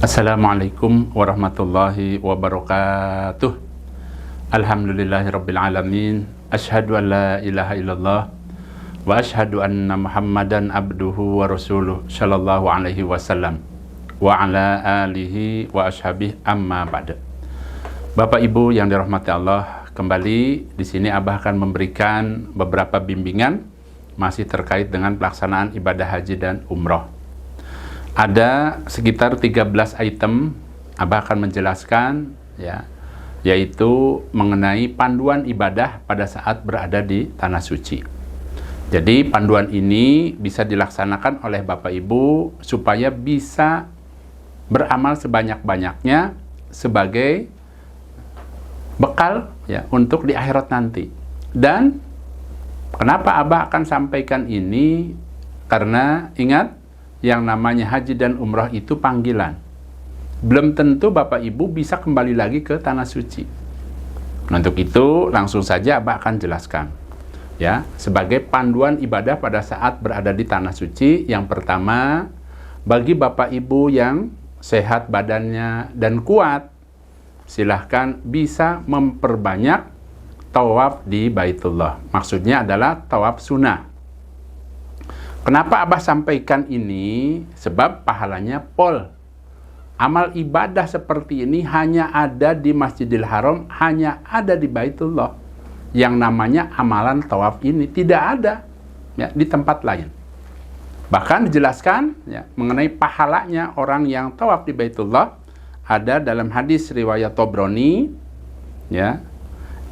Assalamualaikum warahmatullahi wabarakatuh. Alhamdulillahirabbil alamin. Asyhadu an la ilaha illallah wa asyhadu anna Muhammadan abduhu wa rasuluh sallallahu alaihi wasallam wa ala alihi wa ashabihi amma ba'da. Bapak Ibu yang dirahmati Allah, kembali di sini Abah akan memberikan beberapa bimbingan masih terkait dengan pelaksanaan ibadah haji dan umroh. Ada sekitar 13 item Abah akan menjelaskan, yaitu mengenai panduan ibadah pada saat berada di Tanah Suci. Jadi panduan ini bisa dilaksanakan oleh Bapak Ibu supaya bisa beramal sebanyak-banyaknya sebagai bekal untuk di akhirat nanti. Dan kenapa Abah akan sampaikan ini? Karena ingat, yang namanya haji dan umrah itu panggilan. Belum tentu Bapak Ibu bisa kembali lagi ke Tanah Suci. Untuk itu langsung saja Abah akan jelaskan. Sebagai panduan ibadah pada saat berada di Tanah Suci, yang pertama, bagi Bapak Ibu yang sehat badannya dan kuat, silahkan bisa memperbanyak tawaf di Baitullah. Maksudnya adalah tawaf sunnah. Kenapa Abah sampaikan ini? Sebab pahalanya pol. Amal ibadah seperti ini hanya ada di Masjidil Haram, hanya ada di Baitullah. Yang namanya amalan tawaf ini tidak ada di tempat lain. Bahkan dijelaskan mengenai pahalanya orang yang tawaf di Baitullah, ada dalam hadis riwayat Tobroni,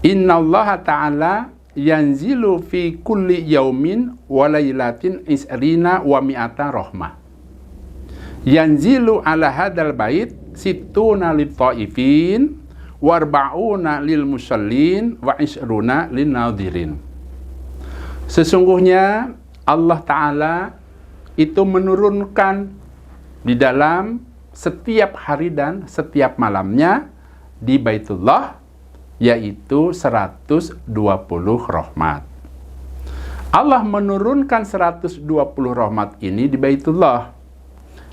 Innallaha ta'ala yanzilu fi kulli yaumin wa lailatin isrina wa mi'ata rahmah. Yanzilu ala hadal bait situna lit ta'ifin warba'una lil musallin wa isruna lin nadhirin. Sesungguhnya Allah Ta'ala itu menurunkan di dalam setiap hari dan setiap malamnya di Baitullah, yaitu 120 rahmat. Allah menurunkan 120 rahmat ini di Baitullah.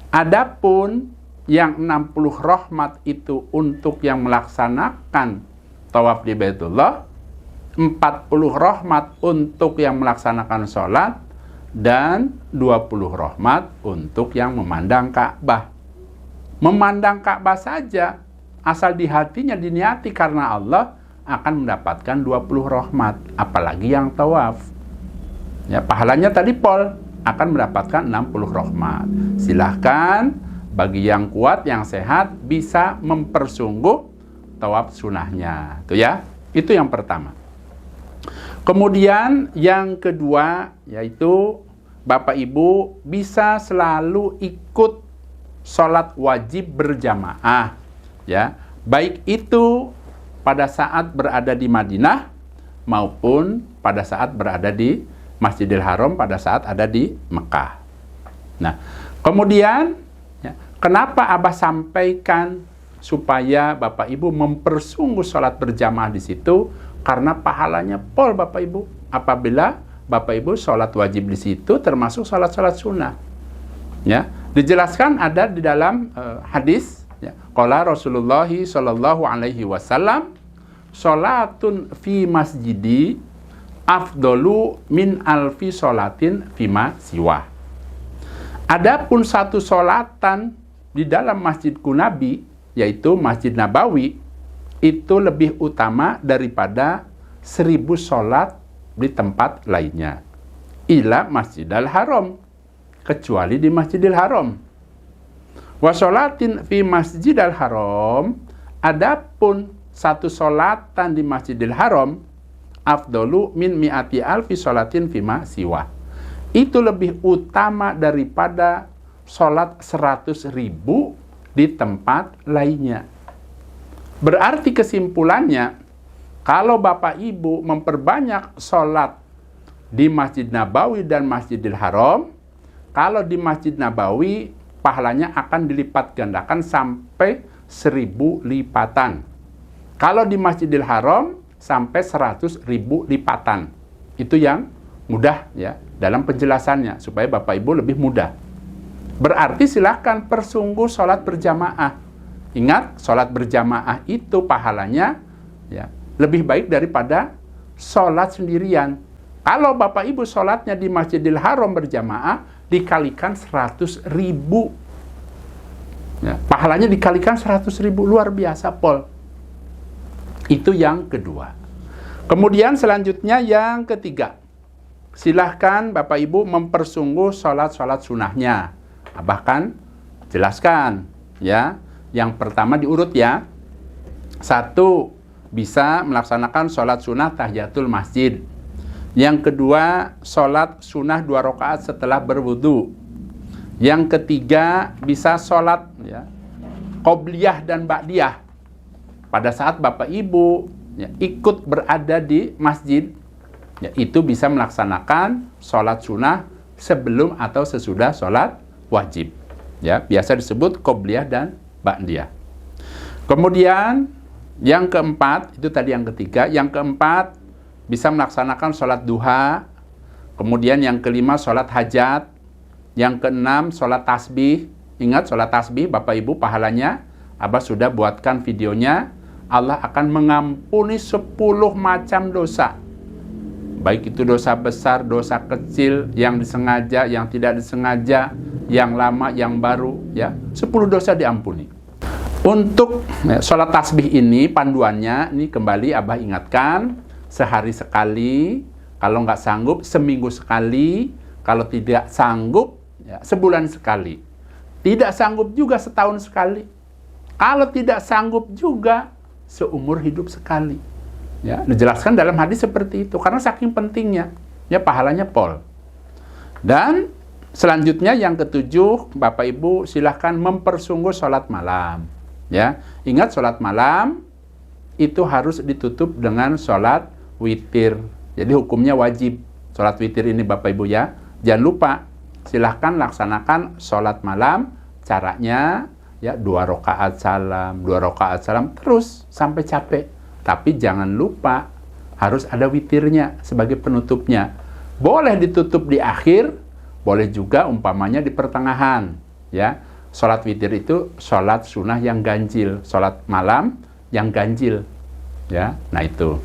Adapun yang 60 rahmat itu untuk yang melaksanakan tawaf di Baitullah, 40 rahmat untuk yang melaksanakan sholat, dan 20 rahmat untuk yang memandang Ka'bah. Memandang Ka'bah saja, asal di hatinya diniati karena Allah, akan mendapatkan 20 rahmat. Apalagi yang tawaf. Pahalanya tadi pol, akan mendapatkan 60 rahmat. Silahkan bagi yang kuat, yang sehat, bisa mempersungguh tawaf sunnahnya. Itu yang pertama. Kemudian yang kedua, yaitu Bapak Ibu bisa selalu ikut sholat wajib berjamaah. Baik itu pada saat berada di Madinah maupun pada saat berada di Masjidil Haram pada saat ada di Mekah. Nah, kemudian kenapa Abah sampaikan supaya Bapak Ibu mempersungguh sholat berjamaah di situ? Karena pahalanya pol Bapak Ibu. Apabila Bapak Ibu sholat wajib di situ termasuk sholat-sholat sunnah. Dijelaskan ada di dalam hadis. Qala Rasulullah sallallahu alaihi wasallam, sholatun fi masjidi afdolu min alfi sholatin fima siwa. Adapun satu sholatan di dalam masjidku Nabi, yaitu Masjid Nabawi, itu lebih utama daripada 1000 sholat di tempat lainnya. Ila Masjidil Haram, kecuali di Masjidil Haram. Wa sholatin fi Masjidil Haram, adapun satu sholatan di Masjidil Haram, afdolu min mi'ati alfi sholatin fima siwa. Itu lebih utama daripada sholat 100.000 di tempat lainnya. Berarti kesimpulannya, kalau Bapak Ibu memperbanyak sholat di Masjid Nabawi dan Masjidil Haram, kalau di Masjid Nabawi pahalanya akan dilipat gandakan sampai 1000 lipatan. Kalau di Masjidil Haram sampai 100.000 lipatan. Itu yang mudah dalam penjelasannya supaya Bapak Ibu lebih mudah. Berarti silahkan persungguh sholat berjamaah. Ingat, sholat berjamaah itu pahalanya ya lebih baik daripada sholat sendirian. Kalau Bapak Ibu sholatnya di Masjidil Haram berjamaah, dikalikan 100.000. Ya, pahalanya dikalikan 100.000, luar biasa, Pol. Itu yang kedua. Kemudian selanjutnya yang ketiga, silahkan Bapak Ibu mempersungguh sholat-sholat sunahnya. Bahkan jelaskan ya. Yang pertama diurut ya. 1, bisa melaksanakan sholat sunnah tahiyatul masjid. Yang kedua, sholat sunnah 2 rakaat setelah berwudu. Yang ketiga, bisa sholat ya, qobliyah dan ba'diyah. Pada saat Bapak Ibu ya, ikut berada di masjid, ya, itu bisa melaksanakan sholat sunnah sebelum atau sesudah sholat wajib. Ya, biasa disebut qobliyah dan ba'diyah. Kemudian yang keempat, itu tadi yang ketiga. Yang keempat, bisa melaksanakan sholat duha. Kemudian yang kelima, sholat hajat. Yang keenam, sholat tasbih. Ingat, sholat tasbih, Bapak Ibu, pahalanya Abah sudah buatkan videonya. Allah akan mengampuni 10 macam dosa. Baik itu dosa besar, dosa kecil, yang disengaja, yang tidak disengaja, yang lama, yang baru, ya. 10 dosa diampuni. Untuk sholat tasbih ini, panduannya, ini kembali Abah ingatkan, sehari sekali, kalau nggak sanggup, seminggu sekali, kalau tidak sanggup, ya, sebulan sekali. Tidak sanggup juga setahun sekali. Kalau tidak sanggup juga, seumur hidup sekali. Ya, dijelaskan dalam hadis seperti itu karena saking pentingnya, ya, pahalanya Pol. Dan selanjutnya yang ketujuh, Bapak Ibu silahkan mempersungguh sholat malam. Ya, ingat sholat malam itu harus ditutup dengan sholat witir. Jadi hukumnya wajib sholat witir ini Bapak Ibu ya. Jangan lupa silahkan laksanakan sholat malam. Caranya ya 2 rakaat salam, 2 rakaat salam terus sampai capek. Tapi jangan lupa harus ada witirnya sebagai penutupnya. Boleh ditutup di akhir, boleh juga umpamanya di pertengahan. Ya, sholat witir itu sholat sunnah yang ganjil, sholat malam yang ganjil. Ya, nah itu.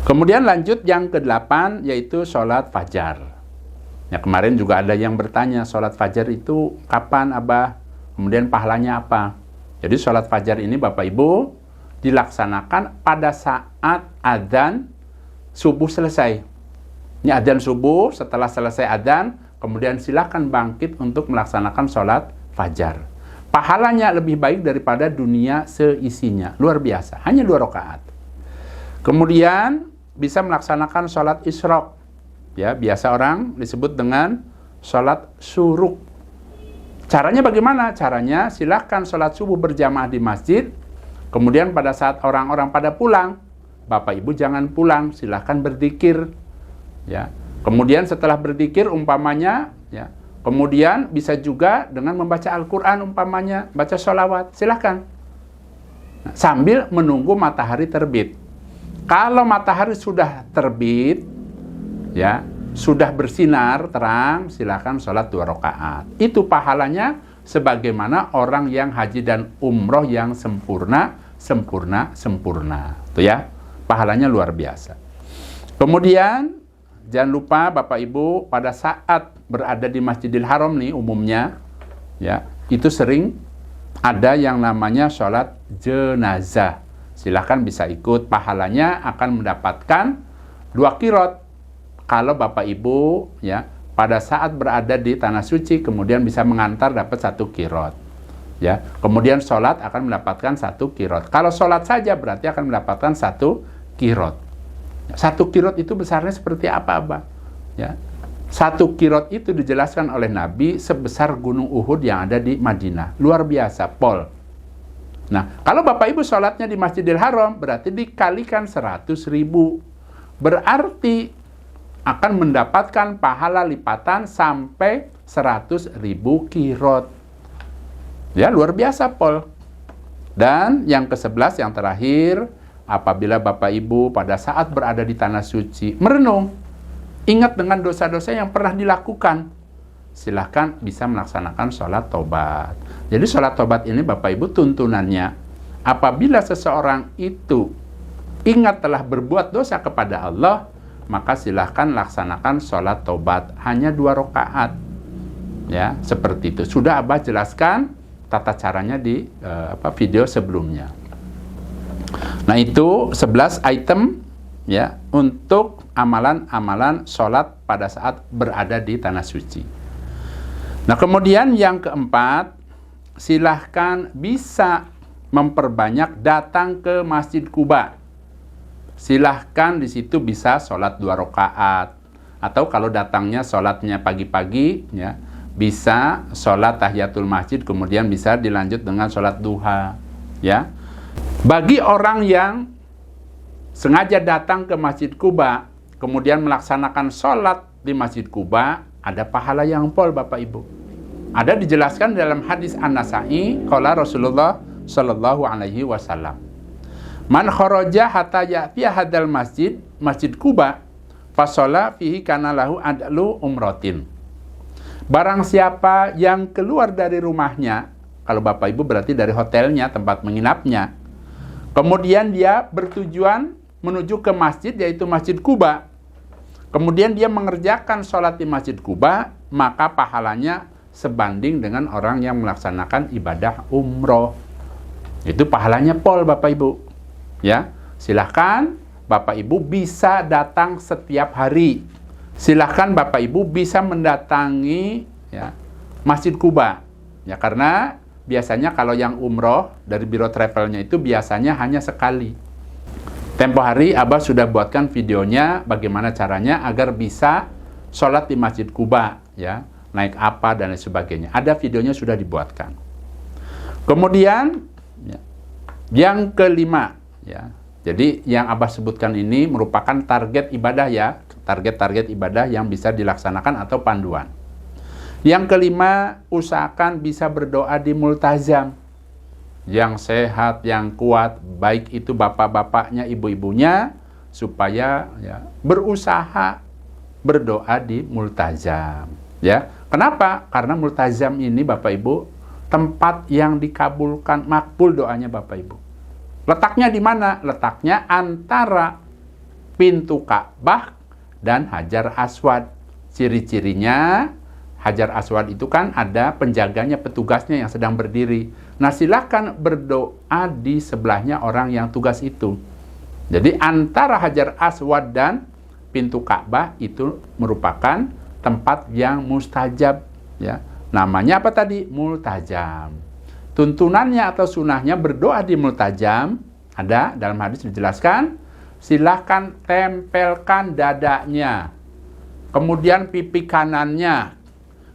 Kemudian lanjut yang ke-8 yaitu sholat fajar. Ya, kemarin juga ada yang bertanya sholat fajar itu kapan Abah? Kemudian pahalanya apa? Jadi sholat fajar ini Bapak Ibu dilaksanakan pada saat adzan subuh selesai. Ini adzan subuh, setelah selesai adzan, kemudian silakan bangkit untuk melaksanakan sholat fajar. Pahalanya lebih baik daripada dunia seisinya. Luar biasa, hanya 2 rakaat. Kemudian bisa melaksanakan sholat isyraq. Ya, biasa orang disebut dengan sholat syuruk. Caranya bagaimana? Caranya silakan sholat subuh berjamaah di masjid. Kemudian pada saat orang-orang pada pulang, Bapak Ibu jangan pulang, silahkan berzikir. Ya. Kemudian setelah berzikir umpamanya, ya, kemudian bisa juga dengan membaca Al-Quran umpamanya, baca sholawat, silahkan. Nah, sambil menunggu matahari terbit. Kalau matahari sudah terbit, ya, sudah bersinar terang, silahkan sholat 2 rakaat. Itu pahalanya sebagaimana orang yang haji dan umroh yang sempurna. Itu ya, pahalanya luar biasa. Kemudian, jangan lupa Bapak Ibu, pada saat berada di Masjidil Haram nih umumnya, ya, itu sering ada yang namanya sholat jenazah. Silahkan bisa ikut, pahalanya akan mendapatkan 2 qiraat. Kalau Bapak Ibu, ya, pada saat berada di Tanah Suci, kemudian bisa mengantar dapat 1 qiraat. Ya, kemudian sholat akan mendapatkan 1 qiraat. Kalau sholat saja berarti akan mendapatkan 1 qiraat. 1 qiraat itu besarnya seperti apa, Abah? Ya, 1 qiraat itu dijelaskan oleh Nabi sebesar gunung Uhud yang ada di Madinah. Luar biasa, Pol. Nah, kalau Bapak Ibu sholatnya di Masjidil Haram, berarti dikalikan 100.000. Berarti akan mendapatkan pahala lipatan sampai 100.000 qiraat. Ya, luar biasa, Pol. Dan yang ke-11, yang terakhir, apabila Bapak Ibu pada saat berada di Tanah Suci, merenung, ingat dengan dosa-dosa yang pernah dilakukan. silahkan bisa melaksanakan sholat tobat. Jadi sholat tobat ini Bapak Ibu tuntunannya, apabila seseorang itu ingat telah berbuat dosa kepada Allah, maka silahkan laksanakan sholat tobat, hanya 2 rakaat. Ya, seperti itu. Sudah Abah jelaskan tata caranya di video sebelumnya. Nah, itu 11 item ya untuk amalan-amalan sholat pada saat berada di tanah suci. Nah, kemudian yang keempat, silahkan bisa memperbanyak datang ke Masjid Quba. Silahkan di situ bisa sholat 2 rakaat. Atau kalau datangnya sholatnya pagi-pagi, ya, bisa sholat tahiyatul masjid, kemudian bisa dilanjut dengan sholat duha. Ya. Bagi orang yang sengaja datang ke Masjid Quba, kemudian melaksanakan sholat di Masjid Quba, ada pahala yang pol Bapak Ibu. Ada dijelaskan dalam hadis An-Nasa'i, qala Rasulullah sallallahu alaihi wasallam, man kharaja hatta ya'tiya hadal masjid, Masjid Quba, fashola fihi kana lahu adlu umratin. Barang siapa yang keluar dari rumahnya, kalau Bapak Ibu berarti dari hotelnya, tempat menginapnya, kemudian dia bertujuan menuju ke masjid, yaitu Masjid Quba, kemudian dia mengerjakan sholat di Masjid Quba, maka pahalanya sebanding dengan orang yang melaksanakan ibadah umroh. Itu pahalanya pol Bapak Ibu. Ya, silahkan Bapak Ibu bisa datang setiap hari. Silahkan Bapak Ibu bisa mendatangi ya, Masjid Quba. Ya, karena biasanya kalau yang umroh dari biro travelnya itu biasanya hanya sekali. Tempo hari Abah sudah buatkan videonya bagaimana caranya agar bisa sholat di Masjid Quba, ya, naik apa dan lain sebagainya. Ada videonya sudah dibuatkan. Kemudian ya, yang kelima, ya, jadi yang Abah sebutkan ini merupakan target ibadah ya, target-target ibadah yang bisa dilaksanakan atau panduan. Yang kelima, usahakan bisa berdoa di multazam. Yang sehat, yang kuat, baik itu bapak-bapaknya, ibu-ibunya, supaya ya, berusaha berdoa di multazam. Ya, kenapa? Karena multazam ini Bapak Ibu tempat yang dikabulkan, makbul doanya Bapak Ibu. Letaknya di mana? Letaknya antara pintu Ka'bah dan Hajar Aswad. Ciri-cirinya Hajar Aswad itu kan ada penjaganya, petugasnya yang sedang berdiri. Nah, silakan berdoa di sebelahnya orang yang tugas itu. Jadi antara Hajar Aswad dan pintu Ka'bah itu merupakan tempat yang mustajab, ya. Namanya apa tadi? Multajam. Tuntunannya atau sunahnya berdoa di multajam ada dalam hadis dijelaskan, silahkan tempelkan dadanya, kemudian pipi kanannya,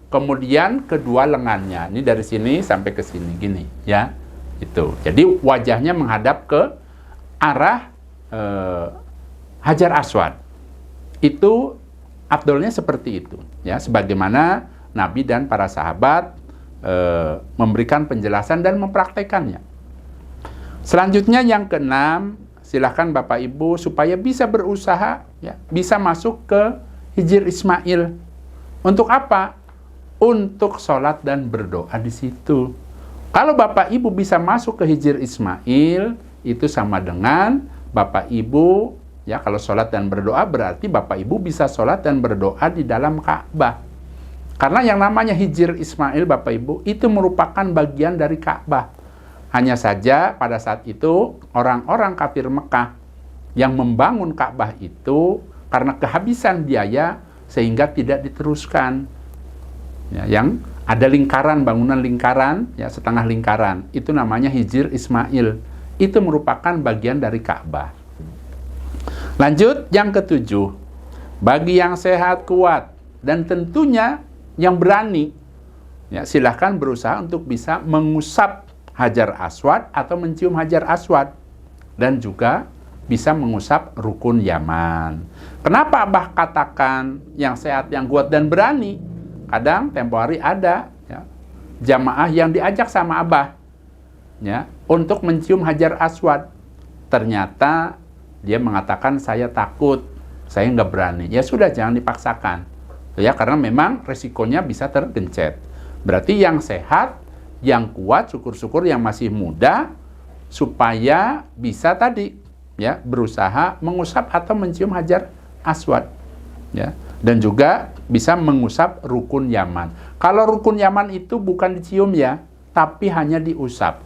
kemudian kedua lengannya. Ini dari sini sampai ke sini gini, ya. Itu. Jadi wajahnya menghadap ke arah Hajar Aswad. Itu afdolnya seperti itu, ya, sebagaimana Nabi dan para sahabat memberikan penjelasan dan mempraktekannya. Selanjutnya yang keenam, silahkan Bapak Ibu supaya bisa berusaha, ya, bisa masuk ke Hijr Ismail. Untuk apa? Untuk sholat dan berdoa di situ. Kalau Bapak Ibu bisa masuk ke Hijr Ismail, itu sama dengan Bapak Ibu, ya, kalau sholat dan berdoa berarti Bapak Ibu bisa sholat dan berdoa di dalam Ka'bah. Karena yang namanya Hijr Ismail Bapak Ibu itu merupakan bagian dari Ka'bah. Hanya saja pada saat itu orang-orang kafir Mekah yang membangun Ka'bah itu karena kehabisan biaya sehingga tidak diteruskan. Ya, yang ada lingkaran, bangunan lingkaran, ya, setengah lingkaran, itu namanya Hijr Ismail. Itu merupakan bagian dari Ka'bah. Lanjut, yang ketujuh, bagi yang sehat, kuat, dan tentunya yang berani, ya, silahkan berusaha untuk bisa mengusap Hajar Aswad atau mencium Hajar Aswad, dan juga bisa mengusap rukun Yaman. Kenapa Abah katakan yang sehat, yang kuat, dan berani? Kadang tempo hari ada, ya, jamaah yang diajak sama Abah, ya, untuk mencium Hajar Aswad. Ternyata dia mengatakan saya takut, saya nggak berani. Ya sudah, jangan dipaksakan. Ya, karena memang resikonya bisa tergencet. Berarti yang sehat, yang kuat, syukur-syukur yang masih muda, supaya bisa tadi ya berusaha mengusap atau mencium Hajar Aswad, ya, dan juga bisa mengusap rukun Yaman. Kalau rukun Yaman itu bukan dicium ya, tapi hanya diusap.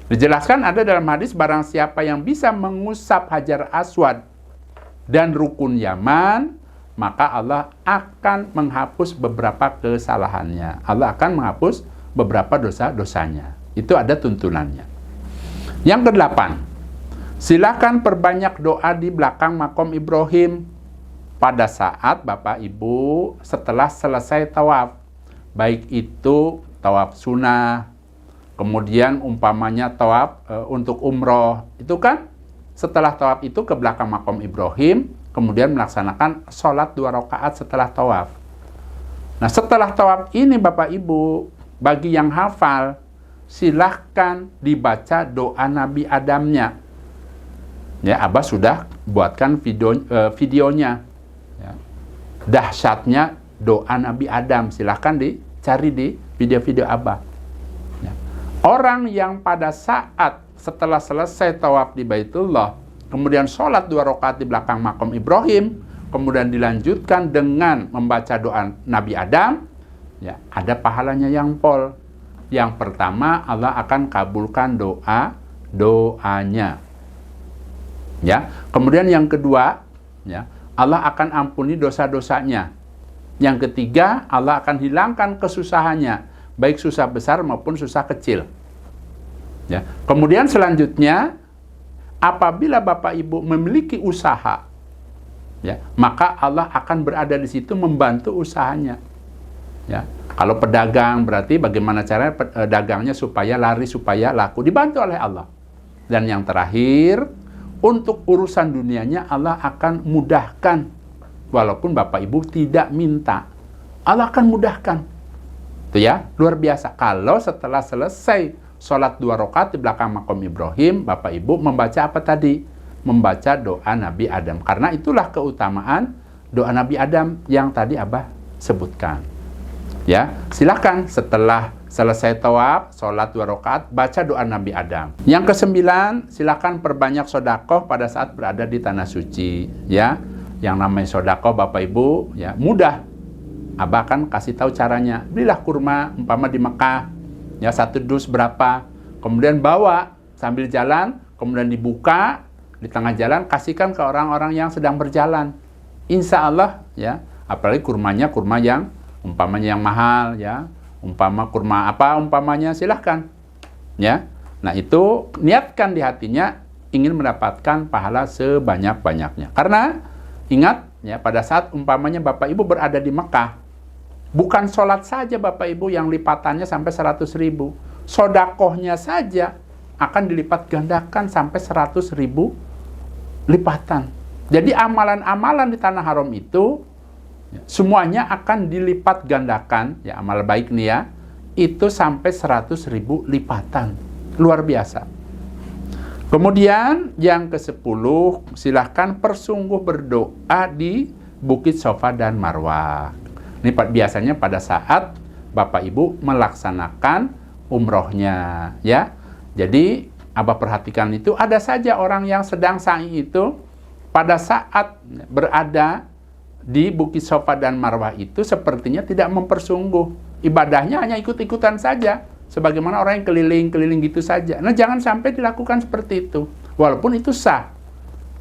Dijelaskan ada dalam hadis, barang siapa yang bisa mengusap Hajar Aswad dan rukun Yaman, maka Allah akan menghapus beberapa kesalahannya. Allah akan menghapus beberapa dosa-dosanya. Itu ada tuntunannya. Yang kedelapan, silakan perbanyak doa di belakang makom Ibrahim pada saat Bapak Ibu setelah selesai tawaf. Baik itu tawaf sunnah, kemudian umpamanya tawaf untuk umroh. Itu kan setelah tawaf itu ke belakang makom Ibrahim, kemudian melaksanakan sholat 2 rakaat setelah tawaf. Nah, setelah tawaf ini Bapak Ibu, bagi yang hafal, silahkan dibaca doa Nabi Adamnya. Ya, Abah sudah buatkan videonya. Ya. Dahsyatnya doa Nabi Adam, silahkan dicari di video-video Abah. Ya. Orang yang pada saat setelah selesai tawaf di Baitullah, kemudian sholat 2 rakaat di belakang makom Ibrahim, kemudian dilanjutkan dengan membaca doa Nabi Adam, ya, ada pahalanya yang pol. Yang pertama, Allah akan kabulkan doanya. Ya, kemudian yang kedua, ya, Allah akan ampuni dosa-dosanya. Yang ketiga, Allah akan hilangkan kesusahannya, baik susah besar maupun susah kecil. Ya, kemudian selanjutnya, apabila Bapak Ibu memiliki usaha, ya, maka Allah akan berada di situ membantu usahanya. Ya, kalau pedagang berarti bagaimana caranya dagangnya supaya laris, supaya laku, dibantu oleh Allah. Dan yang terakhir, untuk urusan dunianya Allah akan mudahkan, walaupun Bapak Ibu tidak minta, Allah akan mudahkan. Itu ya, luar biasa. Kalau setelah selesai sholat 2 rakaat di belakang makom Ibrahim, Bapak Ibu membaca apa tadi? Membaca doa Nabi Adam. Karena itulah keutamaan doa Nabi Adam yang tadi Abah sebutkan. Ya, silakan setelah selesai tawaf, sholat 2 rakaat, baca doa Nabi Adam. Yang kesembilan, silakan perbanyak sodakoh pada saat berada di tanah suci. Ya, yang namanya sodakoh Bapak Ibu, ya mudah. Abah akan kasih tahu caranya. Belilah kurma, umpama di Mekah, ya 1 dus berapa. Kemudian bawa sambil jalan, kemudian dibuka di tengah jalan, kasihkan ke orang-orang yang sedang berjalan. Insya Allah, ya, apalagi kurmanya kurma yang umpamanya yang mahal, ya, umpama kurma apa umpamanya, silahkan, ya. Nah, itu niatkan di hatinya ingin mendapatkan pahala sebanyak-banyaknya. Karena ingat, ya, pada saat umpamanya Bapak Ibu berada di Mekah, bukan sholat saja Bapak Ibu yang lipatannya sampai 100.000, sodakohnya saja akan dilipat gandakan sampai 100.000 lipatan. Jadi amalan-amalan di tanah haram itu semuanya akan dilipat gandakan, ya, amal baik nih ya, itu sampai 100.000 lipatan. Luar biasa. Kemudian yang ke-10, silahkan persungguh berdoa di Bukit Safa dan Marwah. Ini biasanya pada saat Bapak Ibu melaksanakan umrohnya, ya. Jadi Abah perhatikan itu, ada saja orang yang sedang sa'i itu pada saat berada di Bukit Safa dan Marwah itu sepertinya tidak mempersungguh. Ibadahnya hanya ikut-ikutan saja, sebagaimana orang yang keliling-keliling gitu saja. Nah, jangan sampai dilakukan seperti itu, walaupun itu sah.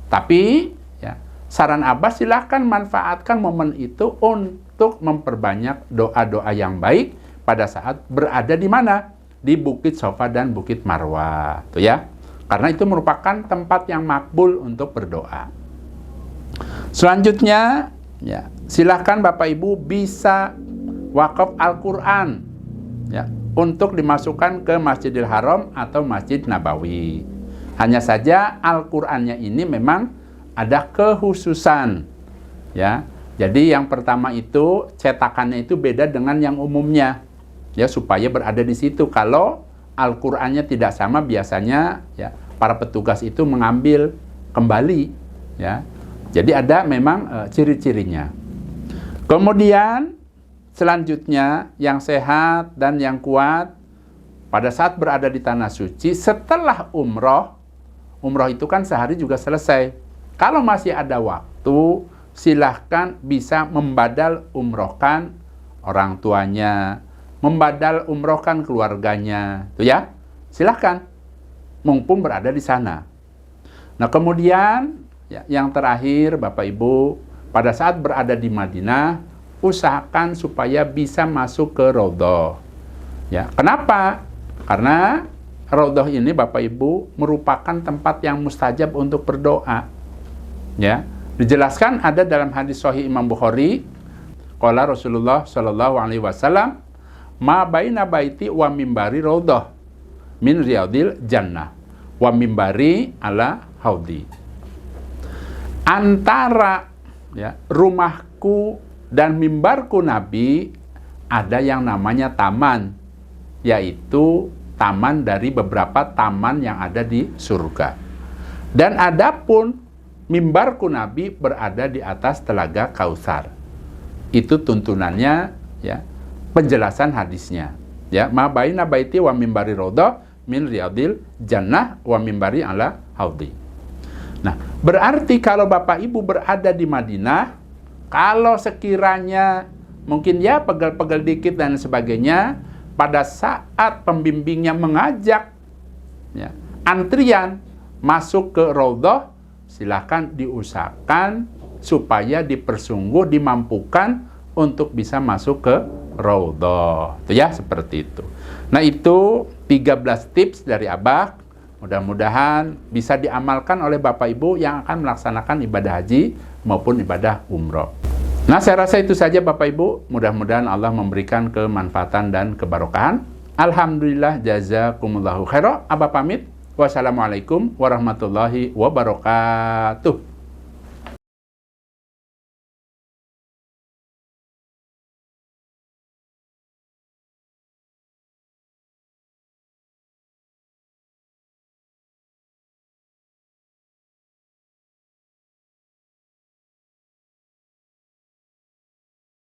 Tapi, ya, saran Abah, silahkan manfaatkan momen itu untuk memperbanyak doa-doa yang baik pada saat berada di mana? Di Bukit Safa dan Bukit Marwah. Tuh ya. Karena itu merupakan tempat yang makbul untuk berdoa. Selanjutnya, ya, silahkan Bapak Ibu bisa wakaf Al-Quran, ya, untuk dimasukkan ke Masjidil Haram atau Masjid Nabawi. Hanya saja Al-Qurannya ini memang ada kekhususan, ya. Jadi yang pertama itu cetakannya itu beda dengan yang umumnya, ya, supaya berada di situ. Kalau Al-Qurannya tidak sama, biasanya, ya, para petugas itu mengambil kembali, ya. Jadi ada memang ciri-cirinya. Kemudian selanjutnya yang sehat dan yang kuat pada saat berada di tanah suci setelah umroh itu kan sehari juga selesai. Kalau masih ada waktu, silahkan bisa membadal umrohkan orang tuanya, membadal umrohkan keluarganya, tuh ya, silahkan, mumpung berada di sana. Nah kemudian ya, yang terakhir Bapak Ibu, pada saat berada di Madinah, usahakan supaya bisa masuk ke Raudhah. Ya, kenapa? Karena Raudhah ini Bapak Ibu merupakan tempat yang mustajab untuk berdoa. Ya, dijelaskan ada dalam hadis Sahih Imam Bukhari, qala Rasulullah Shallallahu Alaihi Wasallam, ma baina baiti wa mimbari Raudhah min riyadil jannah wa mimbari ala haudi. Antara ya, rumahku dan mimbarku Nabi ada yang namanya taman, yaitu taman dari beberapa taman yang ada di surga. Dan adapun mimbarku Nabi berada di atas telaga Kausar. Itu tuntunannya, ya, penjelasan hadisnya. Ya, ma baina baiti wa mimbari Raudhah min riyadil jannah wa mimbari ala haudi. Nah, berarti kalau Bapak Ibu berada di Madinah, kalau sekiranya mungkin ya pegel-pegel dikit dan sebagainya, pada saat pembimbingnya mengajak ya, antrian masuk ke Raudhah, silahkan diusahakan supaya dipersungguh, dimampukan untuk bisa masuk ke Raudhah. Itu ya, seperti itu. Nah, itu 13 tips dari Abah. Mudah-mudahan bisa diamalkan oleh Bapak Ibu yang akan melaksanakan ibadah haji maupun ibadah umroh. Nah, saya rasa itu saja Bapak Ibu. Mudah-mudahan Allah memberikan kemanfaatan dan keberkahan. Alhamdulillah, jazakumullahu khairan. Abah pamit. Wassalamualaikum warahmatullahi wabarakatuh.